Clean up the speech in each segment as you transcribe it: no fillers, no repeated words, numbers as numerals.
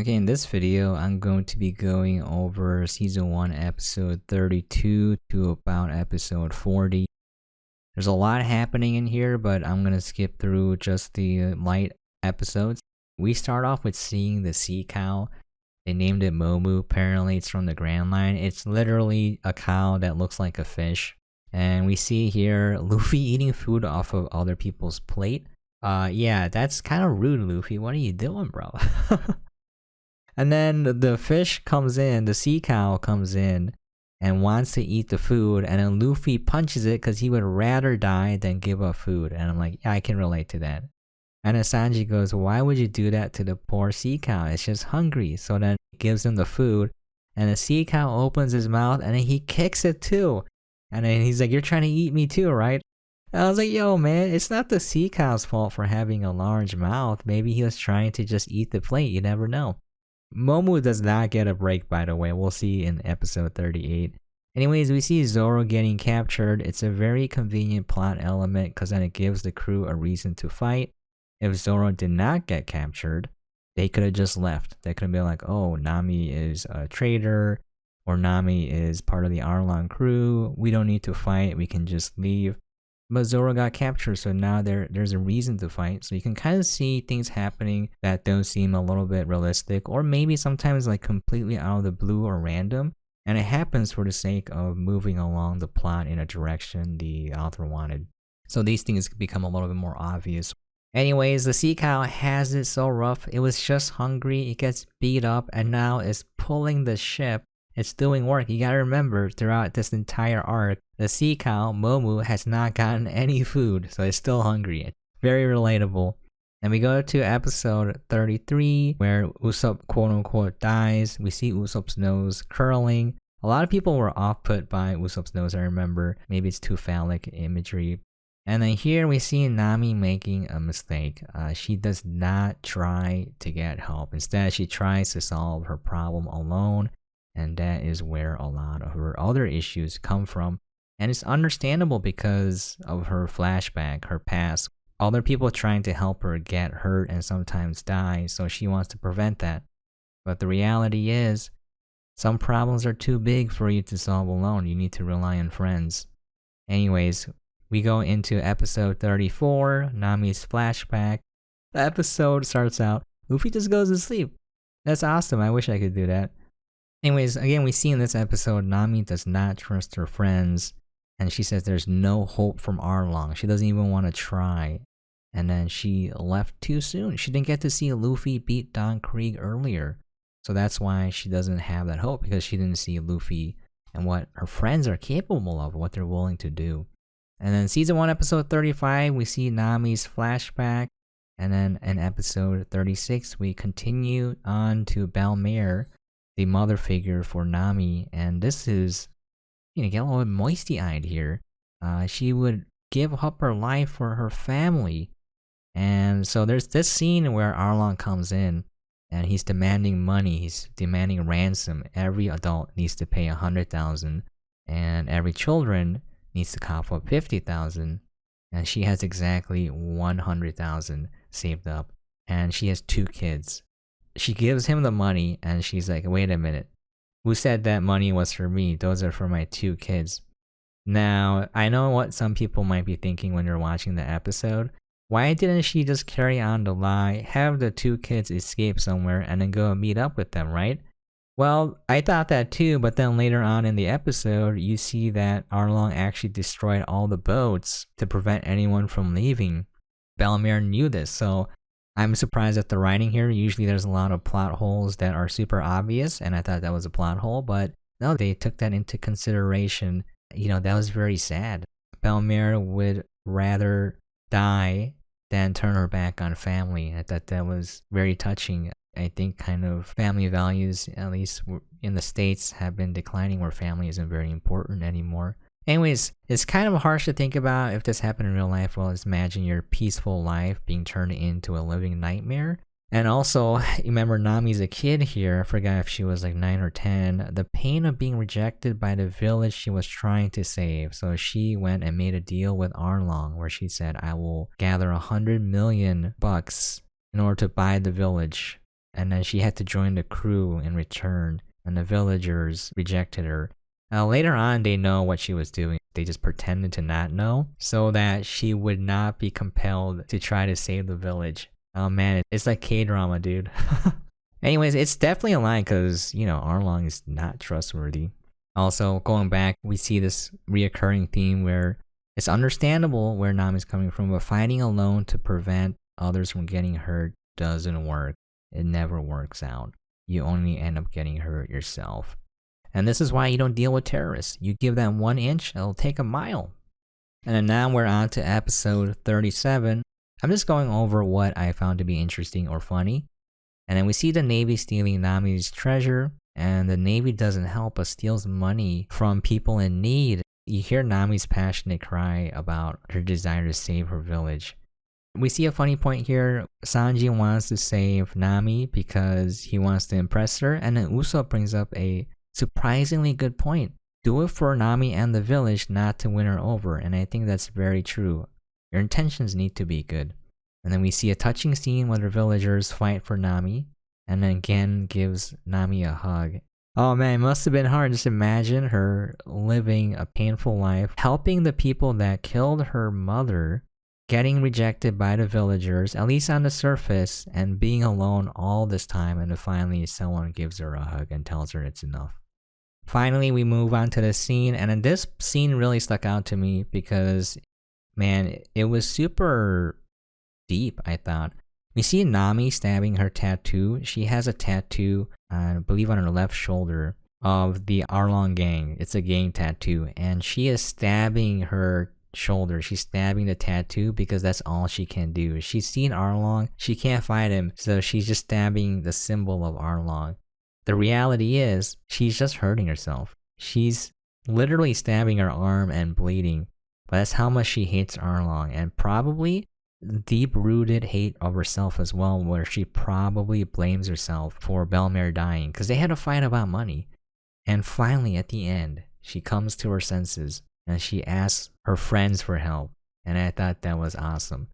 Okay, in this video, I'm going to be going over Season 1, Episode 32 to about Episode 40. There's a lot happening in here, but I'm going to skip through just the light episodes. We start off with seeing the sea cow. They named it Momu. Apparently, it's from the Grand Line. It's literally a cow that looks like a fish. And we see here Luffy eating food off of other people's plate. Yeah, that's kind of rude, Luffy. What are you doing, bro? And then the fish comes in, the sea cow comes in and wants to eat the food, and then Luffy punches it because he would rather die than give up food. And I'm like, yeah, I can relate to that. And then Sanji goes, why would you do that to the poor sea cow? It's just hungry. So then he gives him the food, and the sea cow opens his mouth and then he kicks it too. And then he's like, you're trying to eat me too, right? And I was like, yo, man, it's not the sea cow's fault for having a large mouth. Maybe he was trying to just eat the plate. You never know. Momu does not get a break, by the way. We'll see in episode 38. Anyways, we see Zoro getting captured. It's a very convenient plot element because then it gives the crew a reason to fight. If Zoro did not get captured, they could have just left. They could have been like, oh, Nami is a traitor, or Nami is part of the Arlong crew. We don't need to fight. We can just leave. But Zoro got captured, so now there's a reason to fight. So you can kind of see things happening that don't seem a little bit realistic, or maybe sometimes like completely out of the blue or random. And it happens for the sake of moving along the plot in a direction the author wanted. So these things become a little bit more obvious. Anyways, the sea cow has it so rough. It was just hungry, it gets beat up, and now it's pulling the ship. It's doing work. You gotta remember, throughout this entire arc, the sea cow, Momu, has not gotten any food, so it's still hungry. It's very relatable. And we go to episode 33, where Usopp quote-unquote dies. We see Usopp's nose curling. A lot of people were off-put by Usopp's nose, I remember. Maybe it's too phallic imagery. And then here we see Nami making a mistake. She does not try to get help. Instead, she tries to solve her problem alone. And that is where a lot of her other issues come from. And it's understandable because of her flashback, her past. Other people trying to help her get hurt and sometimes die, so she wants to prevent that. But the reality is, some problems are too big for you to solve alone. You need to rely on friends. Anyways, we go into episode 34, Nami's flashback. The episode starts out, Luffy just goes to sleep. That's awesome, I wish I could do that. Anyways, again, we see in this episode, Nami does not trust her friends, and she says there's no hope from Arlong. She doesn't even want to try. And then she left too soon. She didn't get to see Luffy beat Don Krieg earlier. So that's why she doesn't have that hope, because she didn't see Luffy and what her friends are capable of, what they're willing to do. And then season 1, episode 35, we see Nami's flashback. And then in episode 36, we continue on to Balmere, the mother figure for Nami, and this is, get a little bit moisty-eyed here. She would give up her life for her family, and so there's this scene where Arlong comes in, and he's demanding money. He's demanding ransom. Every adult needs to pay 100,000, and every children needs to cough up 50,000, and she has exactly 100,000 saved up, and she has 2 kids. She gives him the money, and she's like, wait a minute. Who said that money was for me? Those are for my 2 kids. Now, I know what some people might be thinking when you're watching the episode. Why didn't she just carry on the lie, have the 2 kids escape somewhere, and then go meet up with them, right? Well, I thought that too, but then later on in the episode, you see that Arlong actually destroyed all the boats to prevent anyone from leaving. Bellemere knew this, so I'm surprised at the writing here. Usually there's a lot of plot holes that are super obvious, and I thought that was a plot hole, but no, they took that into consideration. That was very sad. Bellemere would rather die than turn her back on family. I thought that was very touching. I think kind of family values, at least in the States, have been declining, where family isn't very important anymore. Anyways, it's kind of harsh to think about if this happened in real life. Well, just imagine your peaceful life being turned into a living nightmare. And also, remember Nami's a kid here. I forgot if she was like 9 or 10. The pain of being rejected by the village she was trying to save. So she went and made a deal with Arlong where she said, I will gather $100 million in order to buy the village. and then she had to join the crew in return, and the villagers rejected her. Now later on, they know what she was doing. They just pretended to not know so that she would not be compelled to try to save the village. Oh man, it's like K-drama, dude. Anyways, it's definitely a lie because, Arlong is not trustworthy. Also, going back, we see this reoccurring theme where it's understandable where Nami's coming from, but fighting alone to prevent others from getting hurt doesn't work. It never works out. You only end up getting hurt yourself. And this is why you don't deal with terrorists. You give them 1 inch, it'll take a mile. And then now we're on to episode 37. I'm just going over what I found to be interesting or funny. And then we see the Navy stealing Nami's treasure, and the Navy doesn't help but steals money from people in need. You hear Nami's passionate cry about her desire to save her village. We see a funny point here. Sanji wants to save Nami because he wants to impress her, and then Usopp brings up a surprisingly good point. Do it for Nami and the village, not to win her over, and I think that's very true. Your intentions need to be good. And then we see a touching scene where the villagers fight for Nami, and then Gen gives Nami a hug. Oh man, it must have been hard. Just imagine her living a painful life, helping the people that killed her mother, getting rejected by the villagers, at least on the surface, and being alone all this time, and then finally someone gives her a hug and tells her it's enough. Finally, we move on to the scene, and then this scene really stuck out to me because, man, it was super deep, I thought. We see Nami stabbing her tattoo. She has a tattoo, I believe on her left shoulder, of the Arlong gang. It's a gang tattoo, and she is stabbing her shoulder. She's stabbing the tattoo because that's all she can do. She's seen Arlong, she can't fight him, so she's just stabbing the symbol of Arlong. The reality is, she's just hurting herself. She's literally stabbing her arm and bleeding, but that's how much she hates Arlong, and probably deep-rooted hate of herself as well, where she probably blames herself for Belmare dying because they had a fight about money. And finally, at the end, she comes to her senses and she asks her friends for help, and I thought that was awesome.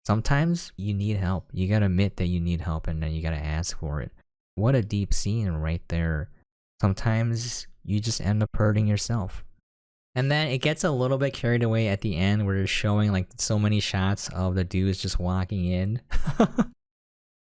Sometimes you need help. You gotta admit that you need help, and then you gotta ask for it. What a deep scene right there. Sometimes you just end up hurting yourself. And then it gets a little bit carried away at the end where they're showing like so many shots of the dudes just walking in.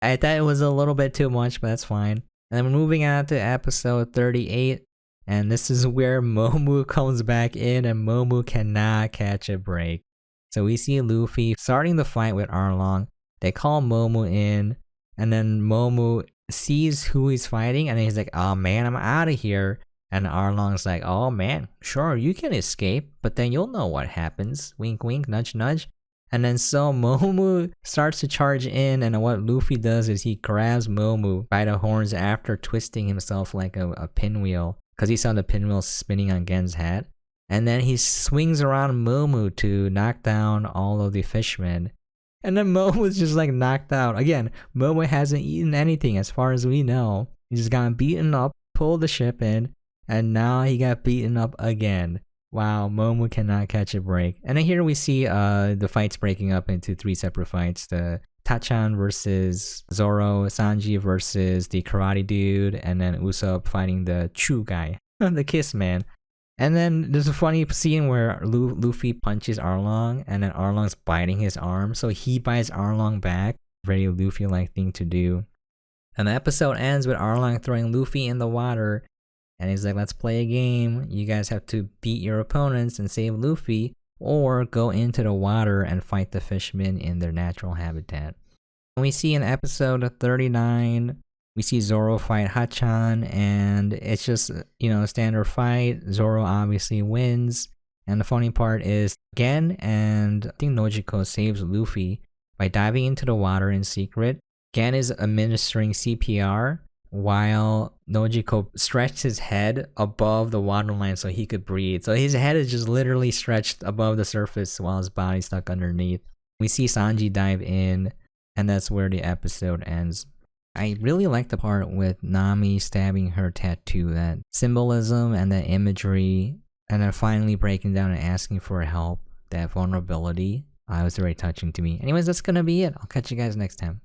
I thought it was a little bit too much, but that's fine. And then we're moving on to episode 38. And this is where Momu comes back in, and Momu cannot catch a break. So we see Luffy starting the fight with Arlong. They call Momu in, and then Momu sees who he's fighting, and then he's like, oh man, I'm out of here. And Arlong's like, oh man, sure, you can escape, but then you'll know what happens. Wink wink, nudge nudge. And then so Momu starts to charge in, and what Luffy does is he grabs Momu by the horns after twisting himself like a pinwheel, because he saw the pinwheel spinning on Gen's hat. And then he swings around Momu to knock down all of the fishmen. And then Momu's just like knocked out. Again, Momu hasn't eaten anything as far as we know. He's just gotten beaten up, pulled the ship in, and now he got beaten up again. Wow, Momu cannot catch a break. And then here we see the fights breaking up into 3 separate fights. The Tachan versus Zoro, Sanji versus the karate dude, and then Usopp fighting the Chu guy, the kiss man. And then there's a funny scene where Luffy punches Arlong, and then Arlong's biting his arm, so he bites Arlong back. Very Luffy-like thing to do. And the episode ends with Arlong throwing Luffy in the water, and he's like, let's play a game. You guys have to beat your opponents and save Luffy, or go into the water and fight the fishmen in their natural habitat. And we see in episode 39, we see Zoro fight Hachan, and it's just, a standard fight. Zoro obviously wins. And the funny part is, Gen and I think Nojiko saves Luffy by diving into the water in secret. Gen is administering CPR while Nojiko stretched his head above the waterline so he could breathe. So his head is just literally stretched above the surface while his body's stuck underneath. We see Sanji dive in, and that's where the episode ends. I really like the part with Nami stabbing her tattoo, that symbolism and that imagery, and then finally breaking down and asking for help, that vulnerability. It was very touching to me. Anyways, that's gonna be it. I'll catch you guys next time.